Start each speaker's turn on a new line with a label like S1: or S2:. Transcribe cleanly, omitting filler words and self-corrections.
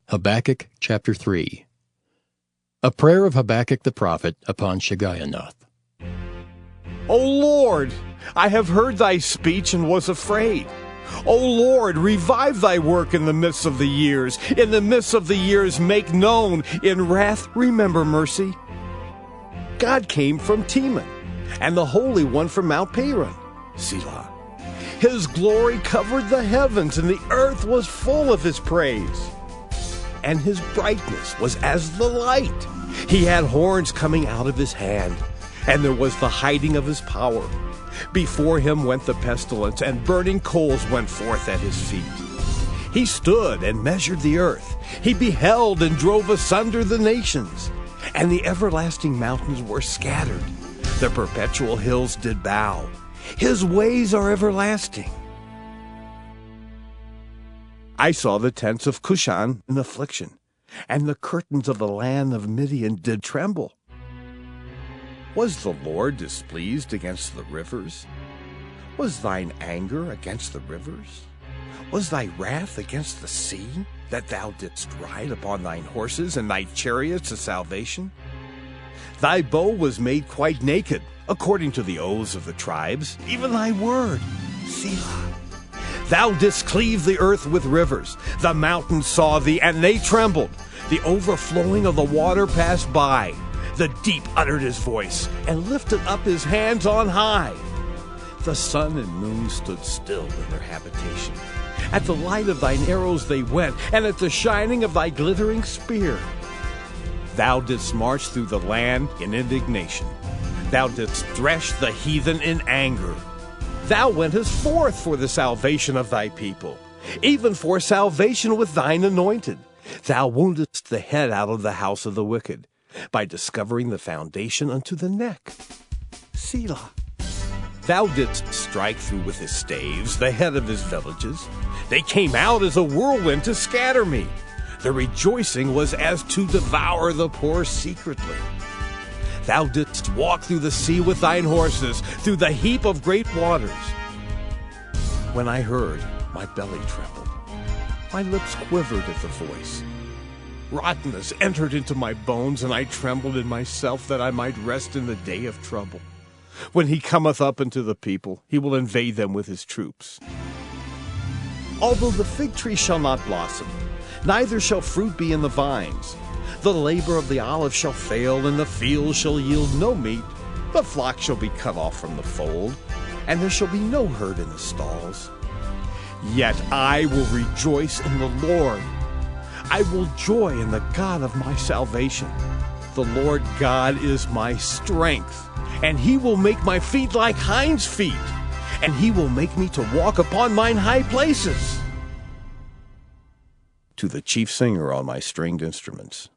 S1: Habakkuk chapter 3. A prayer of Habakkuk the prophet upon Shigionoth.
S2: O Lord, I have heard thy speech and was afraid. O Lord, revive thy work in the midst of the years. In the midst of the years make known. In wrath remember mercy. God came from Teman, and the Holy One from Mount Paran. Selah. His glory covered the heavens, and the earth was full of his praise. And his brightness was as the light. He had horns coming out of his hand, and there was the hiding of his power. Before him went the pestilence, and burning coals went forth at his feet. He stood and measured the earth. He beheld and drove asunder the nations. And the everlasting mountains were scattered. The perpetual hills did bow. His ways are everlasting. I saw the tents of Cushan in affliction, and the curtains of the land of Midian did tremble. Was the Lord displeased against the rivers? Was thine anger against the rivers? Was thy wrath against the sea, that thou didst ride upon thine horses and thy chariots of salvation? Thy bow was made quite naked, according to the oaths of the tribes, even thy word, Selah. Thou didst cleave the earth with rivers. The mountains saw thee, and they trembled. The overflowing of the water passed by. The deep uttered his voice, and lifted up his hands on high. The sun and moon stood still in their habitation. At the light of thine arrows they went, and at the shining of thy glittering spear. Thou didst march through the land in indignation. Thou didst thresh the heathen in anger. Thou wentest forth for the salvation of thy people, even for salvation with thine anointed. Thou woundedst the head out of the house of the wicked, by discovering the foundation unto the neck. Selah. Thou didst strike through with his staves the head of his villages. They came out as a whirlwind to scatter me. The rejoicing was as to devour the poor secretly. Thou didst walk through the sea with thine horses, through the heap of great waters. When I heard, my belly trembled. My lips quivered at the voice. Rottenness entered into my bones, and I trembled in myself that I might rest in the day of trouble. When he cometh up unto the people, he will invade them with his troops. Although the fig tree shall not blossom, neither shall fruit be in the vines, the labor of the olive shall fail, and the field shall yield no meat. The flock shall be cut off from the fold, and there shall be no herd in the stalls. Yet I will rejoice in the Lord. I will joy in the God of my salvation. The Lord God is my strength, and he will make my feet like hinds' feet, and he will make me to walk upon mine high places. To the chief singer on my stringed instruments.